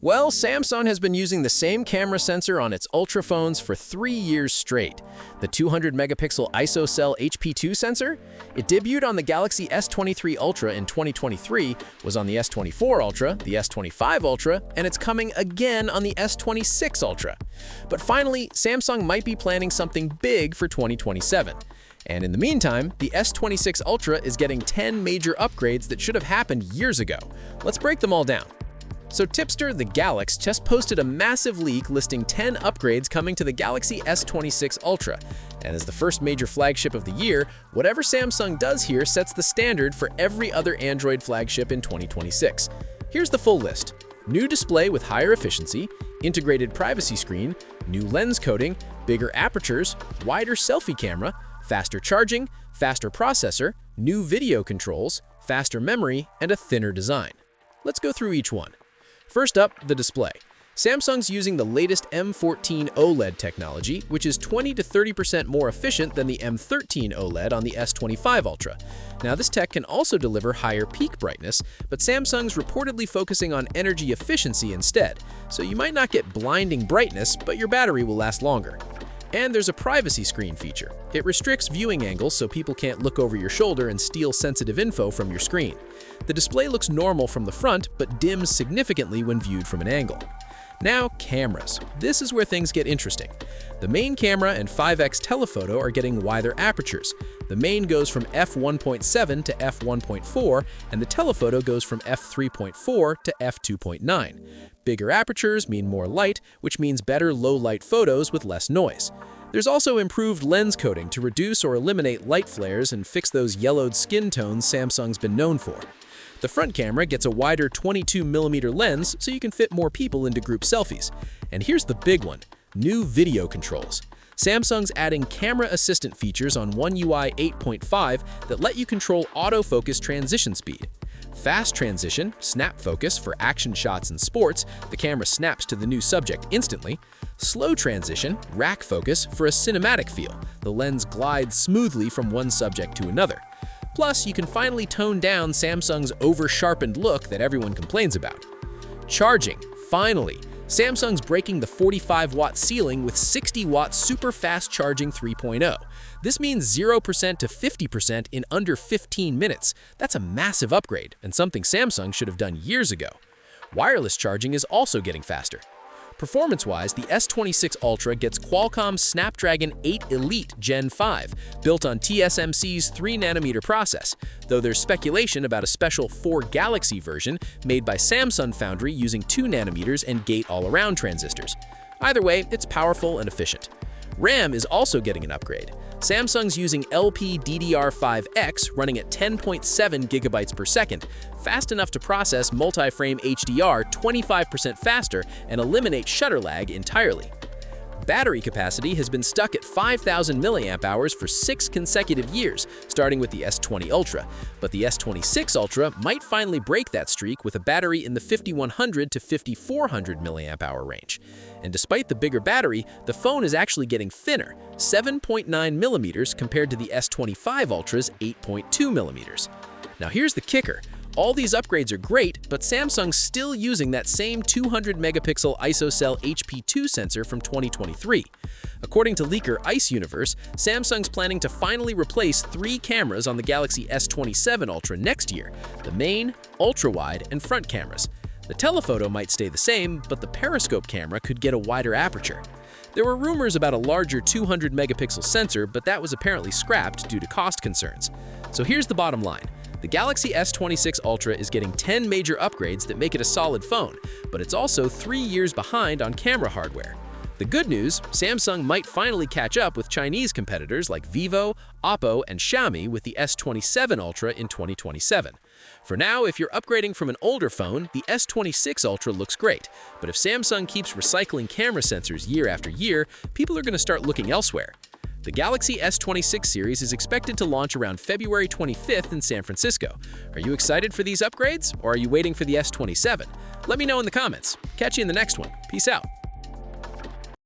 Well, Samsung has been using the same camera sensor on its Ultra phones for 3 years straight. The 200-megapixel ISOCELL HP2 sensor? It debuted on the Galaxy S23 Ultra in 2023, was on the S24 Ultra, the S25 Ultra, and it's coming again on the S26 Ultra. But finally, Samsung might be planning something big for 2027. And in the meantime, the S26 Ultra is getting 10 major upgrades that should have happened years ago. Let's break them all down. So tipster The Galax just posted a massive leak listing 10 upgrades coming to the Galaxy S26 Ultra. And as the first major flagship of the year, whatever Samsung does here sets the standard for every other Android flagship in 2026. Here's the full list. New display with higher efficiency, integrated privacy screen, new lens coating, bigger apertures, wider selfie camera, faster charging, faster processor, new video controls, faster memory, and a thinner design. Let's go through each one. First up, the display. Samsung's using the latest M14 OLED technology, which is 20 to 30% more efficient than the M13 OLED on the S25 Ultra. Now, this tech can also deliver higher peak brightness, but Samsung's reportedly focusing on energy efficiency instead, so you might not get blinding brightness, but your battery will last longer. And there's a privacy screen feature. It restricts viewing angles so people can't look over your shoulder and steal sensitive info from your screen. The display looks normal from the front, but dims significantly when viewed from an angle. Now, cameras. This is where things get interesting. The main camera and 5x telephoto are getting wider apertures. The main goes from f1.7 to f1.4, and the telephoto goes from f3.4 to f2.9. Bigger apertures mean more light, which means better low-light photos with less noise. There's also improved lens coating to reduce or eliminate light flares and fix those yellowed skin tones Samsung's been known for. The front camera gets a wider 22mm lens so you can fit more people into group selfies. And here's the big one, new video controls. Samsung's adding camera assistant features on One UI 8.5 that let you control autofocus transition speed. Fast transition, snap focus for action shots and sports, the camera snaps to the new subject instantly. Slow transition, rack focus for a cinematic feel, the lens glides smoothly from one subject to another. Plus, you can finally tone down Samsung's over-sharpened look that everyone complains about. Charging, finally. Samsung's breaking the 45-watt ceiling with 60-watt super-fast charging 3.0. This means 0% to 50% in under 15 minutes. That's a massive upgrade, and something Samsung should have done years ago. Wireless charging is also getting faster. Performance-wise, the S26 Ultra gets Qualcomm's Snapdragon 8 Elite Gen 5, built on TSMC's 3nm process, though there's speculation about a special 4 Galaxy version made by Samsung Foundry using 2nm and gate-all-around transistors. Either way, it's powerful and efficient. RAM is also getting an upgrade. Samsung's using LPDDR5X running at 10.7 gigabytes per second, fast enough to process multi-frame HDR 25% faster and eliminate shutter lag entirely. Battery capacity has been stuck at 5,000 mAh for 6 consecutive years, starting with the S20 Ultra, but the S26 Ultra might finally break that streak with a battery in the 5,100 to 5,400 mAh range. And despite the bigger battery, the phone is actually getting thinner, 7.9 millimeters compared to the S25 Ultra's 8.2 millimeters. Now here's the kicker. All these upgrades are great, but Samsung's still using that same 200-megapixel ISOCELL HP2 sensor from 2023. According to leaker Ice Universe, Samsung's planning to finally replace 3 cameras on the Galaxy S27 Ultra next year: the main, ultra-wide, and front cameras. The telephoto might stay the same, but the periscope camera could get a wider aperture. There were rumors about a larger 200-megapixel sensor, but that was apparently scrapped due to cost concerns. So here's the bottom line. The Galaxy S26 Ultra is getting 10 major upgrades that make it a solid phone, but it's also 3 years behind on camera hardware. The good news, Samsung might finally catch up with Chinese competitors like Vivo, Oppo, and Xiaomi with the S27 Ultra in 2027. For now, if you're upgrading from an older phone, the S26 Ultra looks great, but if Samsung keeps recycling camera sensors year after year, people are going to start looking elsewhere. The Galaxy S26 series is expected to launch around February 25th in San Francisco. Are you excited for these upgrades, or are you waiting for the S27? Let me know in the comments. Catch you in the next one. Peace out.